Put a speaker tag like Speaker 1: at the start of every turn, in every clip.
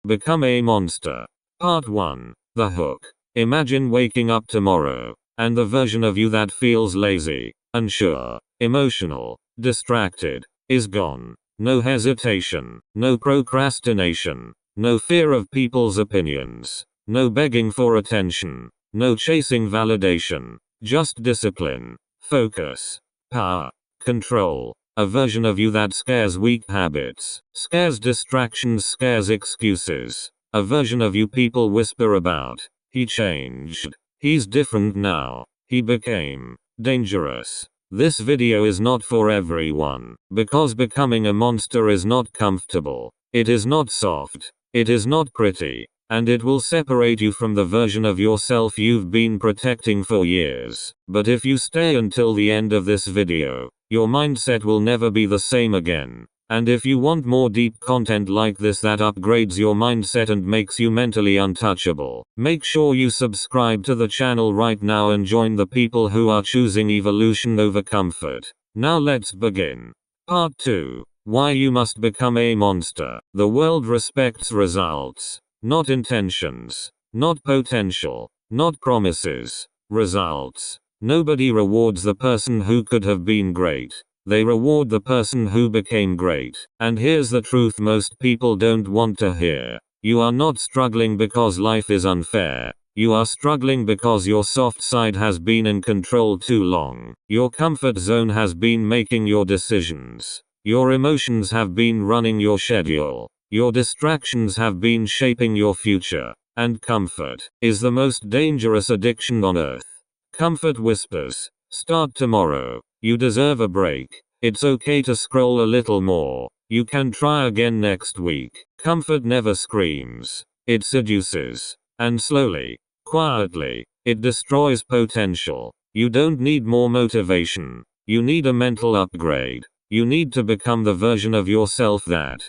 Speaker 1: Become a monster. Part 1. The hook. Imagine waking up tomorrow, and the version of you that feels lazy, unsure, emotional, distracted, is gone. No hesitation, no procrastination, no fear of people's opinions, no begging for attention, no chasing validation, just discipline, focus, power, control. A version of you that scares weak habits, scares distractions, scares excuses. A version of you people whisper about. He changed. He's different now. He became dangerous. This video is not for everyone, because becoming a monster is not comfortable. It is not soft. It is not pretty. And it will separate you from the version of yourself you've been protecting for years. But if you stay until the end of this video, your mindset will never be the same again. And if you want more deep content like this that upgrades your mindset and makes you mentally untouchable, make sure you subscribe to the channel right now and join the people who are choosing evolution over comfort. Now let's begin. Part 2. Why you must become a monster. The world respects results, not intentions, not potential, not promises. Results. Nobody rewards the person who could have been great. They reward the person who became great. And here's the truth most people don't want to hear. You are not struggling because life is unfair. You are struggling because your soft side has been in control too long. Your comfort zone has been making your decisions. Your emotions have been running your schedule. Your distractions have been shaping your future. And comfort is the most dangerous addiction on earth. Comfort whispers, start tomorrow. You deserve a break. It's okay to scroll a little more. You can try again next week. Comfort never screams. It seduces. And slowly, quietly, it destroys potential. You don't need more motivation. You need a mental upgrade. You need to become the version of yourself that,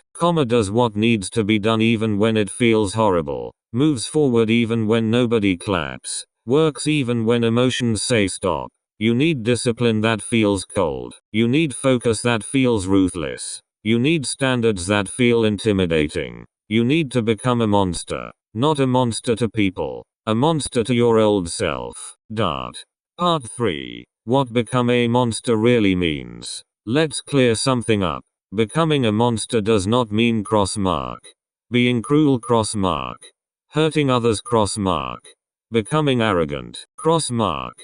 Speaker 1: does what needs to be done even when it feels horrible, moves forward even when nobody claps, works even when emotions say stop. You need discipline that feels cold. You need focus that feels ruthless. You need standards that feel intimidating. You need to become a monster. Not a monster to people. A monster to your old self. Part 3. What become a monster really means. Let's clear something up. Becoming a monster does not mean cross mark. Being cruel cross mark. Hurting others cross mark. Becoming arrogant cross mark.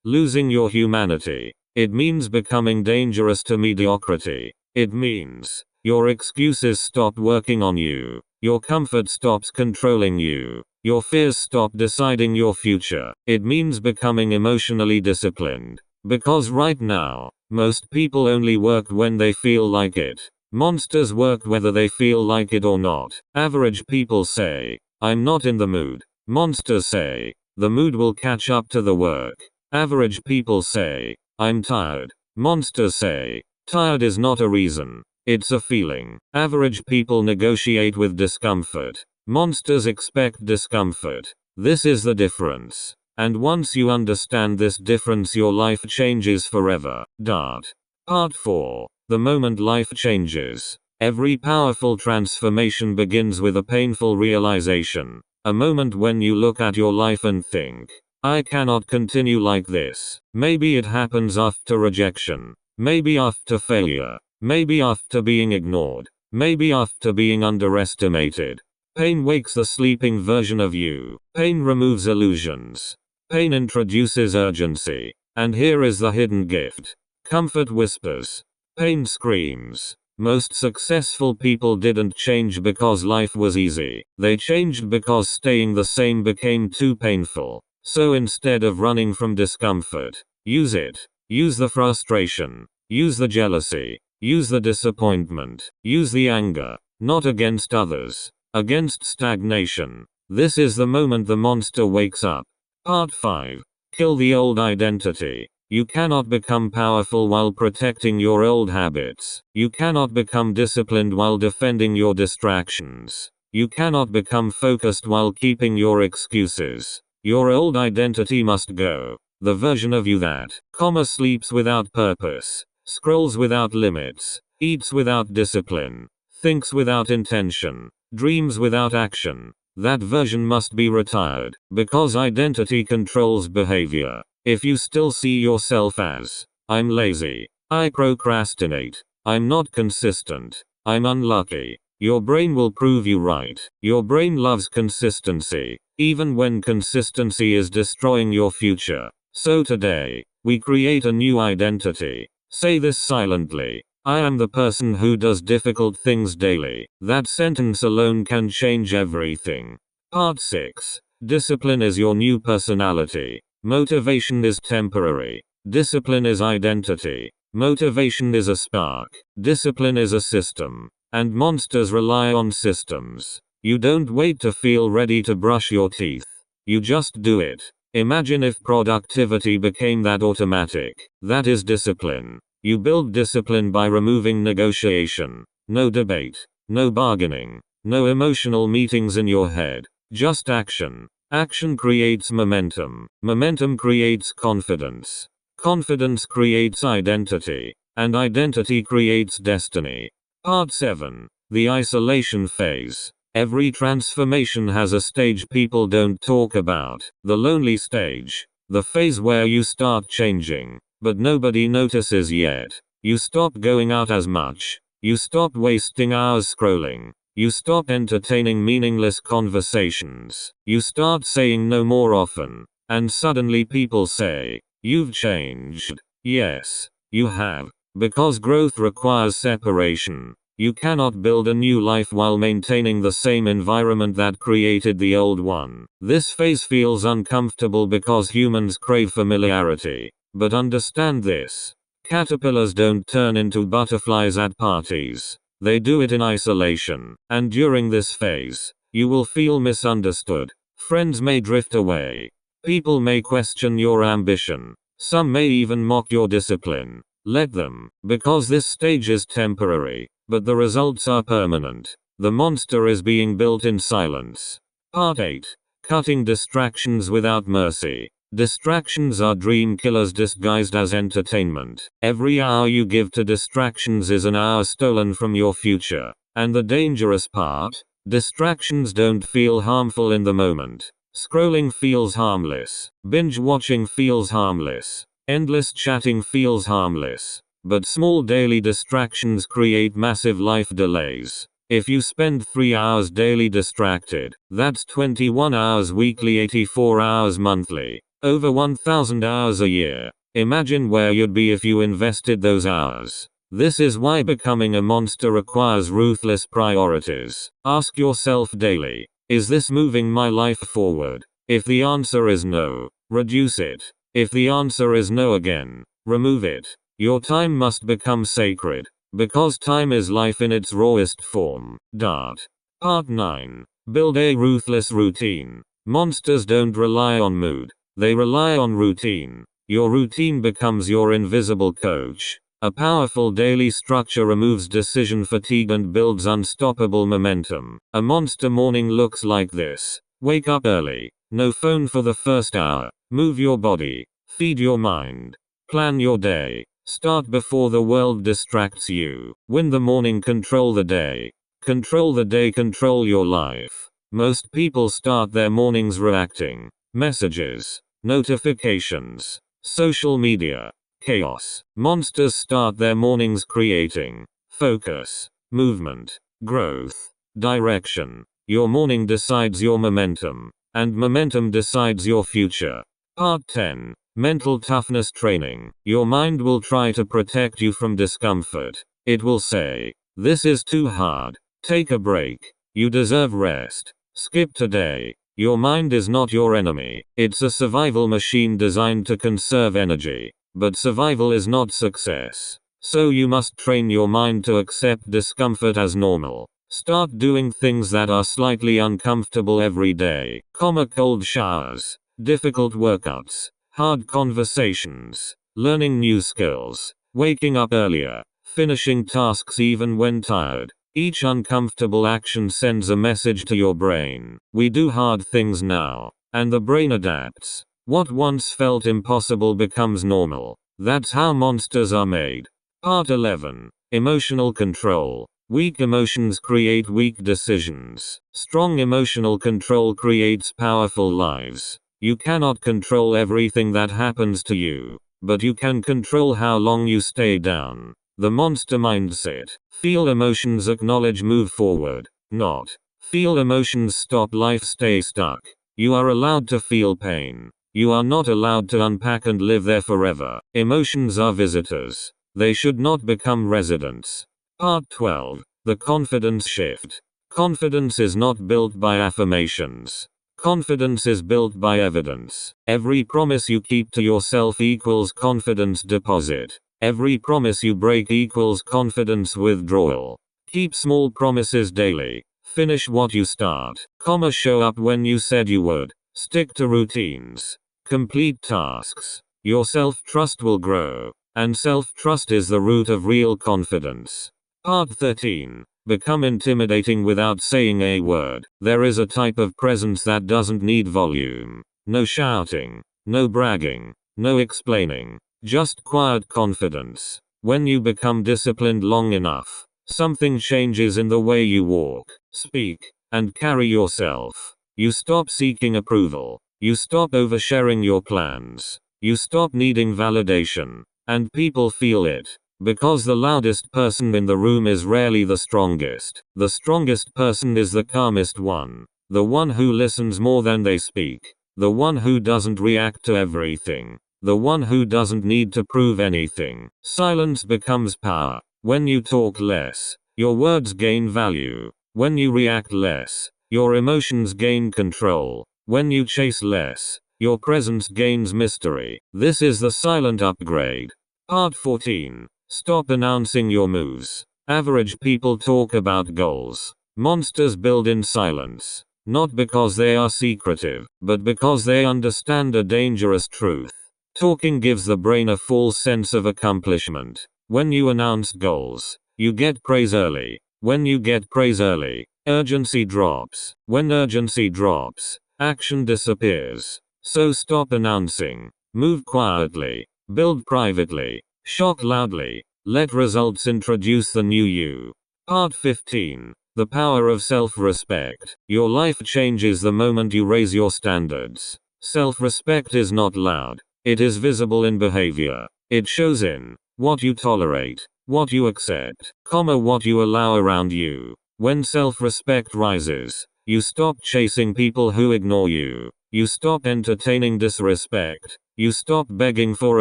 Speaker 1: Losing your humanity. It means becoming dangerous to mediocrity. It means your excuses stop working on you. Your comfort stops controlling you. Your fears stop deciding your future. It means becoming emotionally disciplined. Because right now, most people only work when they feel like it. Monsters work whether they feel like it or not. Average people say, I'm not in the mood. Monsters say, the mood will catch up to the work. Average people say, I'm tired. Monsters say, tired is not a reason. It's a feeling. Average people negotiate with discomfort. Monsters expect discomfort. This is the difference. And once you understand this difference, your life changes forever. Part 4. The moment life changes. Every powerful transformation begins with a painful realization. A moment when you look at your life and think, I cannot continue like this. Maybe it happens after rejection. Maybe after failure. Maybe after being ignored. Maybe after being underestimated. Pain wakes the sleeping version of you. Pain removes illusions. Pain introduces urgency. And here is the hidden gift. Comfort whispers. Pain screams. Most successful people didn't change because life was easy. They changed because staying the same became too painful. So instead of running from discomfort, use it. Use the frustration. Use the jealousy. Use the disappointment. Use the anger. Not against others. Against stagnation. This is the moment the monster wakes up. Part 5. Kill the old identity. You cannot become powerful while protecting your old habits. You cannot become disciplined while defending your distractions. You cannot become focused while keeping your excuses. Your old identity must go. The version of you that, sleeps without purpose, scrolls without limits, eats without discipline, thinks without intention, Dreams without action. That version must be retired, because identity controls behavior. If you still see yourself as, I'm lazy, I procrastinate, I'm not consistent, I'm unlucky, your brain will prove you right. Your brain loves consistency, even when consistency is destroying your future. So today, we create a new identity. Say this silently. I am the person who does difficult things daily. That sentence alone can change everything. Part 6. Discipline is your new personality. Motivation is temporary. Discipline is identity. Motivation is a spark. Discipline is a system. And monsters rely on systems. You don't wait to feel ready to brush your teeth. You just do it. Imagine if productivity became that automatic. That is discipline. You build discipline by removing negotiation. No debate. No bargaining. No emotional meetings in your head. Just action. Action creates momentum. Momentum creates confidence. Confidence creates identity. And identity creates destiny. Part 7. The isolation phase. Every transformation has a stage people don't talk about. The lonely stage. The phase where you start changing, but nobody notices yet. You stop going out as much. You stop wasting hours scrolling. You stop entertaining meaningless conversations. You start saying no more often. And suddenly people say, you've changed. Yes, you have. Because growth requires separation. You cannot build a new life while maintaining the same environment that created the old one. This phase feels uncomfortable because humans crave familiarity. But understand this. Caterpillars don't turn into butterflies at parties. They do it in isolation. And during this phase, you will feel misunderstood. Friends may drift away. People may question your ambition. Some may even mock your discipline. Let them, because this stage is temporary, but the results are permanent. The monster is being built in silence. Part 8. Cutting distractions without mercy. Distractions are dream killers disguised as entertainment. Every hour you give to distractions is an hour stolen from your future. And the dangerous part? Distractions don't feel harmful in the moment. Scrolling feels harmless. Binge watching feels harmless. Endless chatting feels harmless. But small daily distractions create massive life delays. If you spend 3 hours daily distracted, that's 21 hours weekly, 84 hours monthly. Over 1,000 hours a year. Imagine where you'd be if you invested those hours. This is why becoming a monster requires ruthless priorities. Ask yourself daily, is this moving my life forward? If the answer is no, reduce it. If the answer is no again, remove it. Your time must become sacred, because time is life in its rawest form. Dart. Part 9. Build a ruthless routine. Monsters don't rely on mood. They rely on routine. Your routine becomes your invisible coach. A powerful daily structure removes decision fatigue and builds unstoppable momentum. A monster morning looks like this. Wake up early. No phone for the first hour. Move your body. Feed your mind. Plan your day. Start before the world distracts you. Win the morning, control the day. Control the day, control your life. Most people start their mornings reacting. Messages. Notifications. Social media. Chaos. Monsters start their mornings creating focus, movement, growth, direction. Your morning decides your momentum, and momentum decides your future. Part 10. Mental toughness training. Your mind will try to protect you from discomfort. It will say, this is too hard. Take a break. You deserve rest. Skip today. Your mind is not your enemy. It's a survival machine designed to conserve energy. But survival is not success. So you must train your mind to accept discomfort as normal. Start doing things that are slightly uncomfortable every day. Cold showers. Difficult workouts. Hard conversations. Learning new skills. Waking up earlier. Finishing tasks even when tired. Each uncomfortable action sends a message to your brain. We do hard things now. And the brain adapts. What once felt impossible becomes normal. That's how monsters are made. Part 11. Emotional control. Weak emotions create weak decisions. Strong emotional control creates powerful lives. You cannot control everything that happens to you, but you can control how long you stay down. The monster mindset. Feel emotions, acknowledge, move forward. Not. Feel emotions, stop life, stay stuck. You are allowed to feel pain. You are not allowed to unpack and live there forever. Emotions are visitors. They should not become residents. Part 12. The confidence shift. Confidence is not built by affirmations. Confidence is built by evidence. Every promise you keep to yourself equals confidence deposit. Every promise you break equals confidence withdrawal. Keep small promises daily. Finish what you start. Show up when you said you would. Stick to routines. Complete tasks. Your self-trust will grow. And self-trust is the root of real confidence. Part 13. Become intimidating without saying a word. There is a type of presence that doesn't need volume. No shouting. No bragging. No explaining. Just quiet confidence. When you become disciplined long enough, something changes in the way you walk, speak, and carry yourself. You stop seeking approval. You stop oversharing your plans. You stop needing validation. And people feel it. Because the loudest person in the room is rarely the strongest. The strongest person is the calmest one. The one who listens more than they speak. The one who doesn't react to everything. The one who doesn't need to prove anything. Silence becomes power. When you talk less, your words gain value. When you react less, your emotions gain control. When you chase less, your presence gains mystery. This is the silent upgrade. Part 14. Stop announcing your moves. Average people talk about goals. Monsters build in silence. Not because they are secretive, but because they understand a dangerous truth. Talking gives the brain a false sense of accomplishment. When you announce goals, you get praise early. When you get praise early, urgency drops. When urgency drops, action disappears. So stop announcing. Move quietly. Build privately. Shock loudly. Let results introduce the new you. Part 15. The power of self-respect. Your life changes the moment you raise your standards. Self-respect is not loud. It is visible in behavior. It shows in what you tolerate, what you accept, what you allow around you. When self-respect rises, you stop chasing people who ignore you. You stop entertaining disrespect. You stop begging for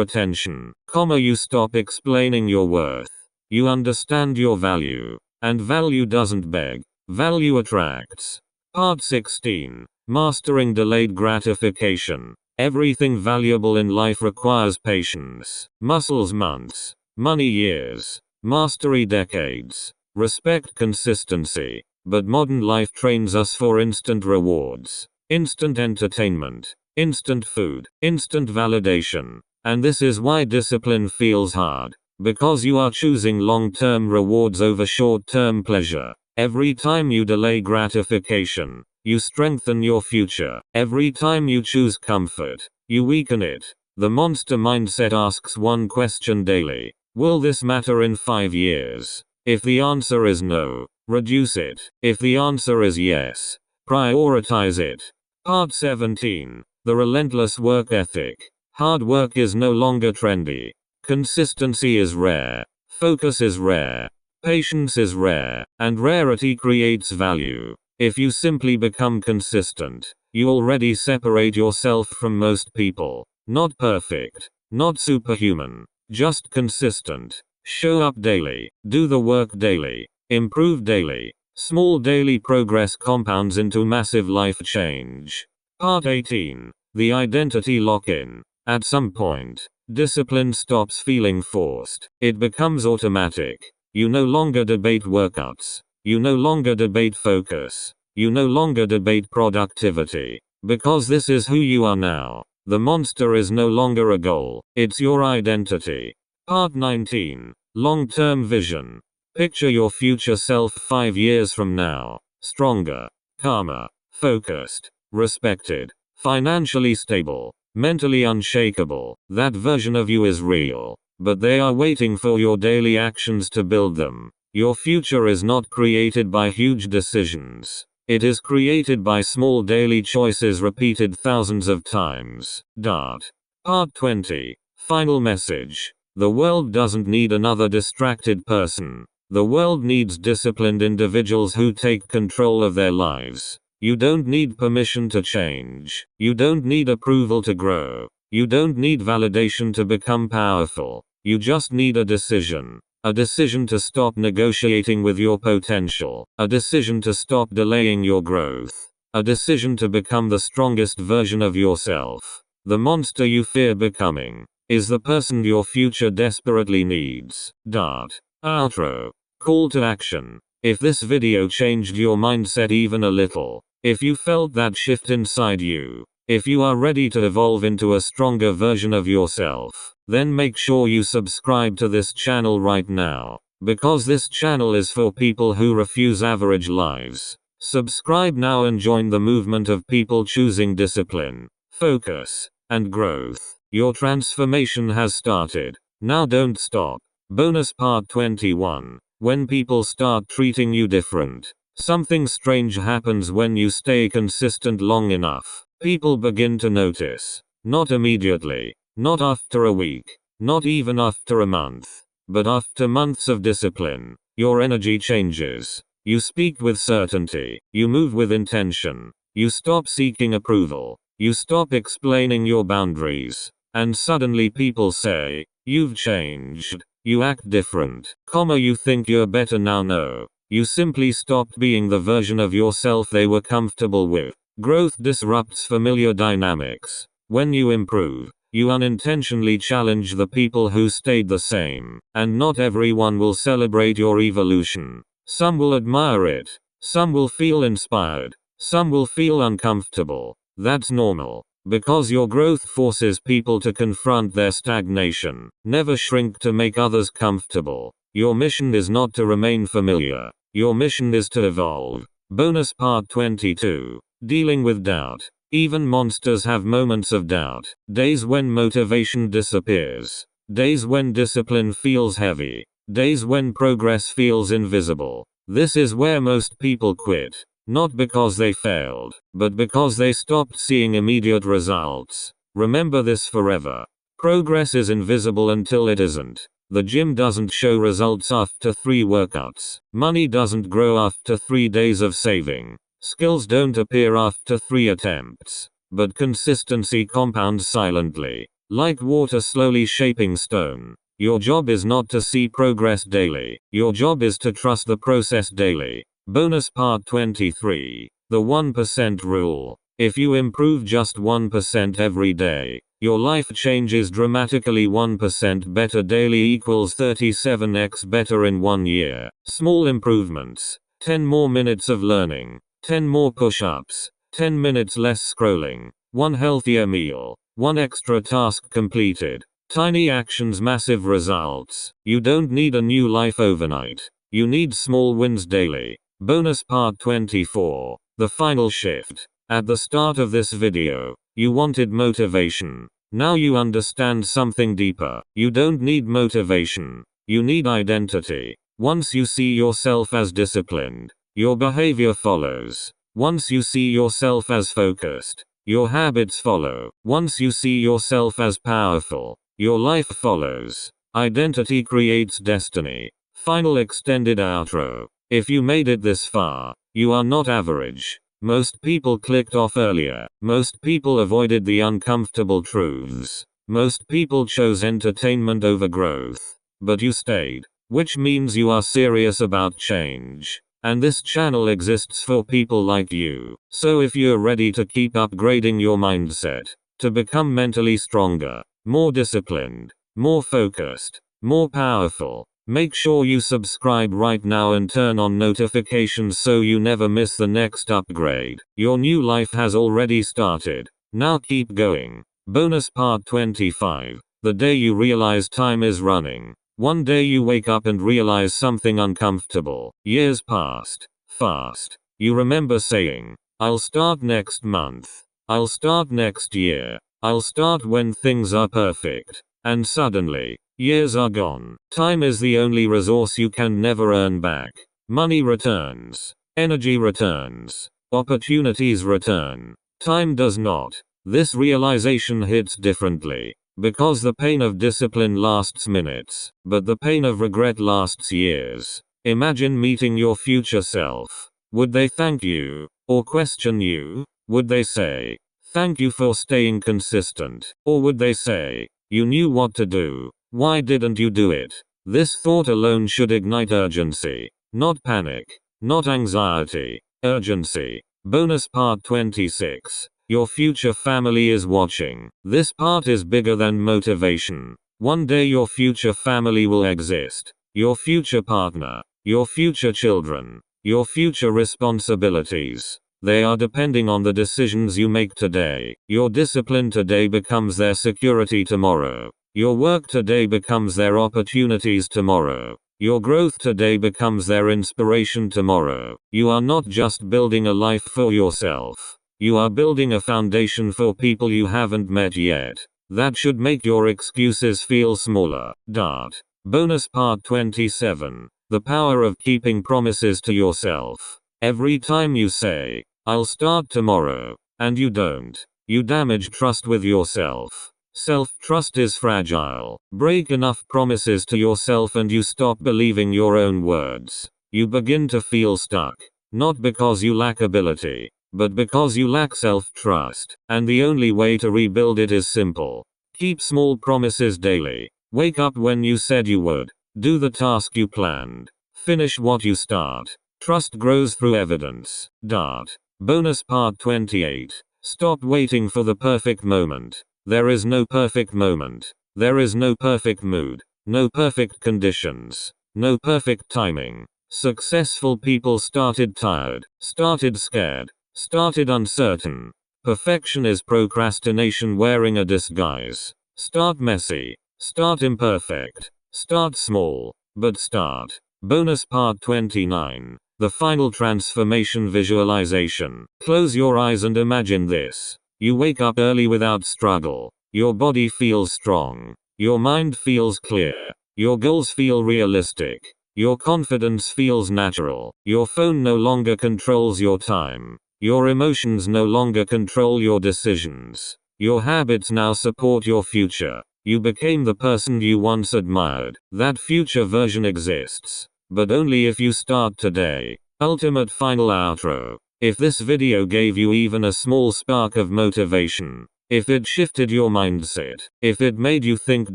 Speaker 1: attention, you stop explaining your worth. You understand your value. And value doesn't beg. Value attracts. Part 16. Mastering delayed gratification. Everything valuable in life requires patience. Muscles months. Money years. Mastery decades. Respect consistency. But modern life trains us for instant rewards. Instant entertainment. Instant food. Instant validation. And this is why discipline feels hard. Because you are choosing long-term rewards over short-term pleasure. Every time you delay gratification, you strengthen your future. Every time you choose comfort, you weaken it. The monster mindset asks one question daily. Will this matter in 5 years? If the answer is no, reduce it. If the answer is yes, prioritize it. Part 17. The relentless work ethic. Hard work is no longer trendy. Consistency is rare. Focus is rare. Patience is rare. And rarity creates value. If you simply become consistent, you already separate yourself from most people. Not perfect. Not superhuman. Just consistent. Show up daily. Do the work daily. Improve daily. Small daily progress compounds into massive life change. Part 18. The identity lock-in. At some point, discipline stops feeling forced. It becomes automatic. You no longer debate workouts. You no longer debate focus. You no longer debate productivity. Because this is who you are now. The monster is no longer a goal. It's your identity. Part 19. Long-term vision. Picture your future self 5 years from now. Stronger. Calmer. Focused. Respected. Financially stable. Mentally unshakable. That version of you is real. But they are waiting for your daily actions to build them. Your future is not created by huge decisions. It is created by small daily choices repeated thousands of times. Part 20. Final message. The world doesn't need another distracted person. The world needs disciplined individuals who take control of their lives. You don't need permission to change. You don't need approval to grow. You don't need validation to become powerful. You just need a decision. A decision to stop negotiating with your potential. A decision to stop delaying your growth. A decision to become the strongest version of yourself. The monster you fear becoming is the person your future desperately needs. Outro. Call to action. If this video changed your mindset even a little, if you felt that shift inside you, if you are ready to evolve into a stronger version of yourself, then make sure you subscribe to this channel right now, because this channel is for people who refuse average lives. Subscribe now and join the movement of people choosing discipline, focus, and growth. Your transformation has started. Now don't stop. Bonus part 21. When people start treating you different. Something strange happens when you stay consistent long enough. People begin to notice. Not immediately. Not after a week. Not even after a month. But after months of discipline. Your energy changes. You speak with certainty. You move with intention. You stop seeking approval. You stop explaining your boundaries. And suddenly people say, "You've changed. You act different." You think you're better now. No. You simply stopped being the version of yourself they were comfortable with. Growth disrupts familiar dynamics. When you improve, you unintentionally challenge the people who stayed the same. And not everyone will celebrate your evolution. Some will admire it. Some will feel inspired. Some will feel uncomfortable. That's normal. Because your growth forces people to confront their stagnation. Never shrink to make others comfortable. Your mission is not to remain familiar. Your mission is to evolve. Bonus part 22. Dealing with doubt. Even monsters have moments of doubt. Days when motivation disappears. Days when discipline feels heavy. Days when progress feels invisible. This is where most people quit. Not because they failed, but because they stopped seeing immediate results. Remember this forever. Progress is invisible until it isn't. The gym doesn't show results after 3 workouts. Money doesn't grow after 3 days of saving. Skills don't appear after 3 attempts. But consistency compounds silently, like water slowly shaping stone. Your job is not to see progress daily. Your job is to trust the process daily. Bonus part 23. The 1% rule. If you improve just 1% every day, your life changes dramatically. 1% better daily equals 37x better in 1 year. Small improvements. 10 more minutes of learning. 10 more push-ups. 10 minutes less scrolling. 1 healthier meal. 1 extra task completed. Tiny actions, massive results. You don't need a new life overnight. You need small wins daily. Bonus part 24. The final shift. At the start of this video, you wanted motivation. Now you understand something deeper. You don't need motivation. You need identity. Once you see yourself as disciplined, your behavior follows. Once you see yourself as focused, your habits follow. Once you see yourself as powerful, your life follows. Identity creates destiny. Final extended outro. If you made it this far, you are not average. Most people clicked off earlier. Most people avoided the uncomfortable truths. Most people chose entertainment over growth. But you stayed, which means you are serious about change. And this channel exists for people like you. So if you're ready to keep upgrading your mindset, to become mentally stronger, more disciplined, more focused, more powerful, make sure you subscribe right now and turn on notifications so you never miss the next upgrade. Your new life has already started. Now keep going. Bonus part 25. The day you realize time is running. One day you wake up and realize something uncomfortable. Years passed fast. You remember saying, "I'll start next month. I'll start next year. I'll start when things are perfect." And suddenly, Years are gone. Time is the only resource you can never earn back. Money returns. Energy returns. Opportunities return. Time does not. This realization hits differently. Because the pain of discipline lasts minutes, but the pain of regret lasts years. Imagine meeting your future self. Would they thank you? Or question you? Would they say, "Thank you for staying consistent"? Or would they say, "You knew what to do. Why didn't you do it?" This thought alone should ignite urgency. Not panic. Not anxiety. Urgency. Bonus part 26. Your future family is watching. This part is bigger than motivation. One day your future family will exist. Your future partner. Your future children. Your future responsibilities. They are depending on the decisions you make today. Your discipline today becomes their security tomorrow. Your work today becomes their opportunities tomorrow. Your growth today becomes their inspiration tomorrow. You are not just building a life for yourself. You are building a foundation for people you haven't met yet. That should make your excuses feel smaller. Dart. Bonus part 27. The power of keeping promises to yourself. Every time you say, "I'll start tomorrow," and you don't, you damage trust with yourself. Self-trust is fragile. Break enough promises to yourself and you stop believing your own words. You begin to feel stuck. Not because you lack ability, but because you lack self-trust. And the only way to rebuild it is simple. Keep small promises daily. Wake up when you said you would. Do the task you planned. Finish what you start. Trust grows through evidence. Dart. Bonus part 28. Stop waiting for the perfect moment. There is no perfect moment. There is no perfect mood. No perfect conditions. No perfect timing. Successful people started tired. Started scared. Started uncertain. Perfection is procrastination wearing a disguise. Start messy. Start imperfect. Start small. But start. Bonus part 29. The final transformation visualization. Close your eyes and imagine this. You wake up early without struggle. Your body feels strong. Your mind feels clear. Your goals feel realistic. Your confidence feels natural. Your phone no longer controls your time. Your emotions no longer control your decisions. Your habits now support your future. You became the person you once admired. That future version exists, but only if you start today. Ultimate final outro. If this video gave you even a small spark of motivation, if it shifted your mindset, if it made you think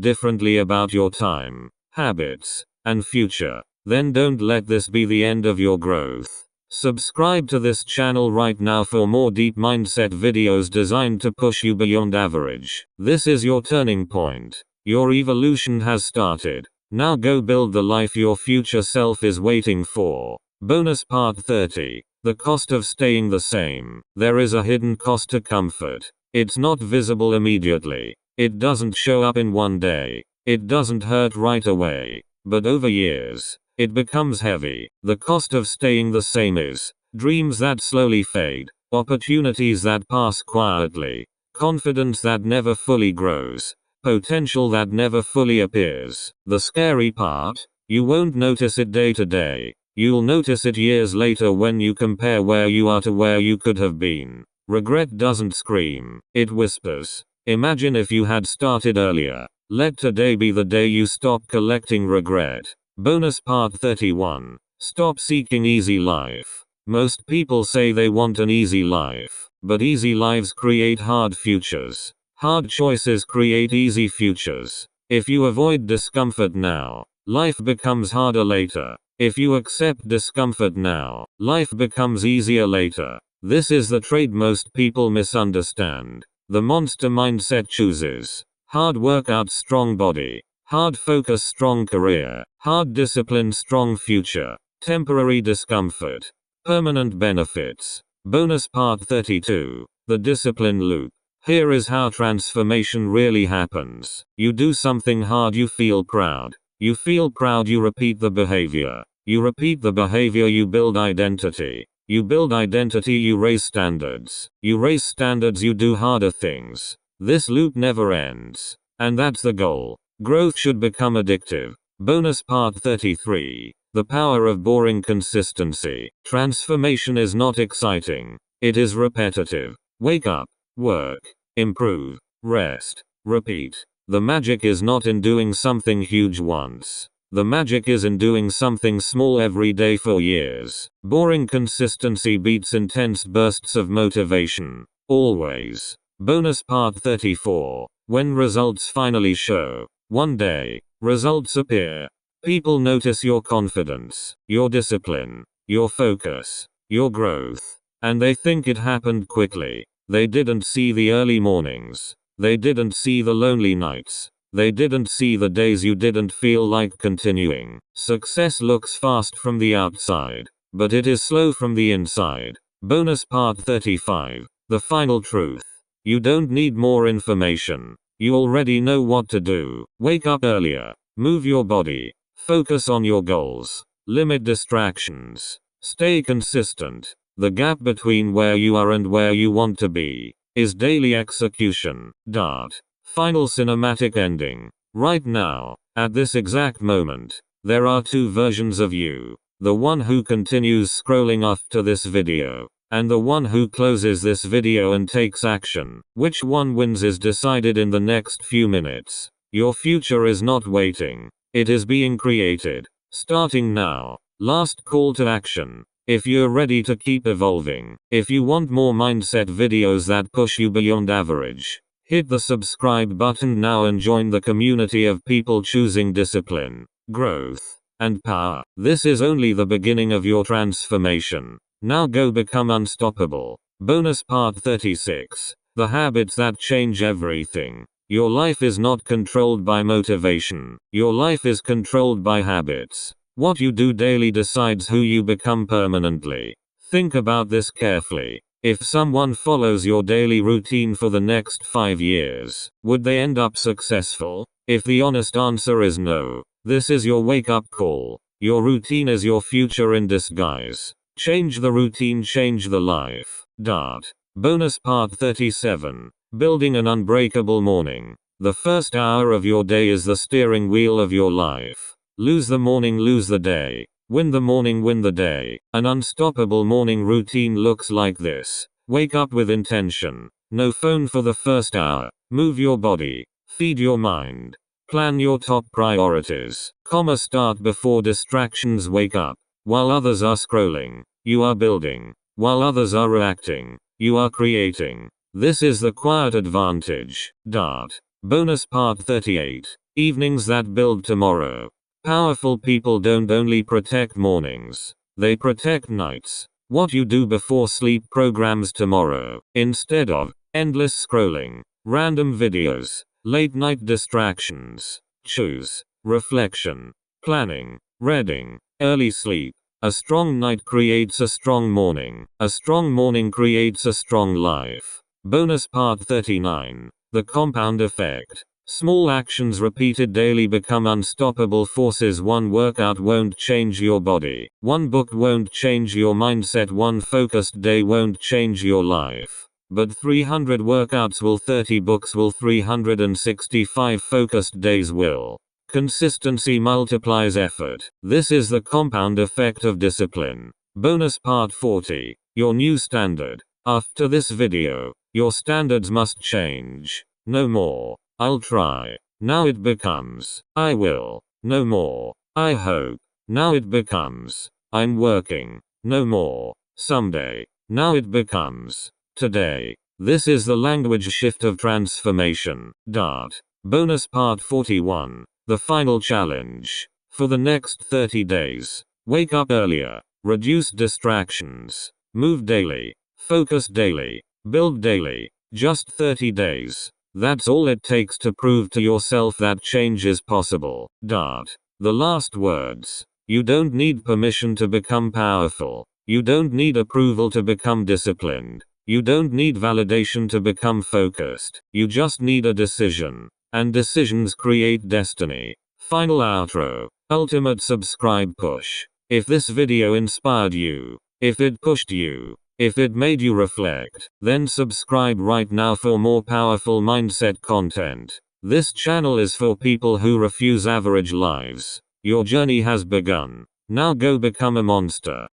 Speaker 1: differently about your time, habits, and future, then don't let this be the end of your growth. Subscribe to this channel right now for more deep mindset videos designed to push you beyond average. This is your turning point. Your evolution has started. Now go build the life your future self is waiting for. Bonus part 30. The cost of staying the same. There is a hidden cost to comfort. It's not visible immediately. It doesn't show up in one day. It doesn't hurt right away. But over years, it becomes heavy. The cost of staying the same is dreams that slowly fade, opportunities that pass quietly, confidence that never fully grows, potential that never fully appears. The scary part? You won't notice it day to day. You'll notice it years later when you compare where you are to where you could have been. Regret doesn't scream, it whispers. Imagine if you had started earlier. Let today be the day you stop collecting regret. Bonus part 31. Stop seeking easy life. Most people say they want an easy life, but easy lives create hard futures. Hard choices create easy futures. If you avoid discomfort now, life becomes harder later. If you accept discomfort now, life becomes easier later. This is the trait most people misunderstand. The monster mindset chooses hard workout, strong body. Hard focus, strong career. Hard discipline, strong future. Temporary discomfort. Permanent benefits. Bonus part 32. The discipline loop. Here is how transformation really happens. You do something hard, you feel proud. You feel proud, you repeat the behavior. You repeat the behavior, you build identity. You build identity, you raise standards. You raise standards, you do harder things. This loop never ends. And that's the goal. Growth should become addictive. Bonus part 33. The power of boring consistency. Transformation is not exciting. It is repetitive. Wake up, work, improve, rest, repeat. The magic is not in doing something huge once. The magic is in doing something small every day for years. Boring consistency beats intense bursts of motivation. Always. Bonus part 34. When results finally show. One day, results appear. People notice your confidence, your discipline, your focus, your growth. And they think it happened quickly. They didn't see the early mornings. They didn't see the lonely nights. They didn't see the days you didn't feel like continuing. Success looks fast from the outside, but it is slow from the inside. Bonus part 35. The final truth. You don't need more information. You already know what to do. Wake up earlier. Move your body. Focus on your goals. Limit distractions. Stay consistent. The gap between where you are and where you want to be is daily execution. Dart. Final cinematic ending. Right now, at this exact moment, there are two versions of you. The one who continues scrolling after this video, and the one who closes this video and takes action. Which one wins is decided in the next few minutes. Your future is not waiting. It is being created. Starting now. Last call to action. If you're ready to keep evolving, if you want more mindset videos that push you beyond average, hit the subscribe button now and join the community of people choosing discipline, growth, and power. This is only the beginning of your transformation. Now go become unstoppable. Bonus part 36. The habits that change everything. Your life is not controlled by motivation. Your life is controlled by habits. What you do daily decides who you become permanently. Think about this carefully. If someone follows your daily routine for the next 5 years, would they end up successful? If the honest answer is no, this is your wake-up call. Your routine is your future in disguise. Change the routine, change the life. Dart. Bonus part 37. Building an unbreakable morning. The first hour of your day is the steering wheel of your life. Lose the morning, lose the day. Win the morning, win the day. An unstoppable morning routine looks like this. Wake up with intention. No phone for the first hour. Move your body. Feed your mind. Plan your top priorities. Start before distractions. Wake up. While others are scrolling, you are building. While others are reacting, you are creating. This is the quiet advantage. Dart. Bonus part 38. Evenings that build tomorrow. Powerful people don't only protect mornings, they protect nights. What you do before sleep programs tomorrow. Instead of endless scrolling, random videos, late night distractions, choose reflection, planning, reading, early sleep. A strong night creates a strong morning. A strong morning creates a strong life. Bonus part 39. The compound effect. Small actions repeated daily become unstoppable forces. One workout won't change your body. One book won't change your mindset. One focused day won't change your life. But 300 workouts will, 30 books will, 365 focused days will. Consistency multiplies effort. This is the compound effect of discipline. Bonus part 40. Your new standard. After this video, your standards must change. No more "I'll try." Now it becomes "I will." No more "I hope." Now it becomes "I'm working." No more "someday." Now it becomes "today." This is the language shift of transformation. Dart. Bonus part 41. The final challenge. For the next 30 days, wake up earlier, reduce distractions, move daily, focus daily, build daily. Just 30 days. That's all it takes to prove to yourself that change is possible. Dart. The last words. You don't need permission to become powerful. You don't need approval to become disciplined. You don't need validation to become focused. You just need a decision. And decisions create destiny. Final outro. Ultimate subscribe push. If this video inspired you, if it pushed you, if it made you reflect, then subscribe right now for more powerful mindset content. This channel is for people who refuse average lives. Your journey has begun. Now go become a monster.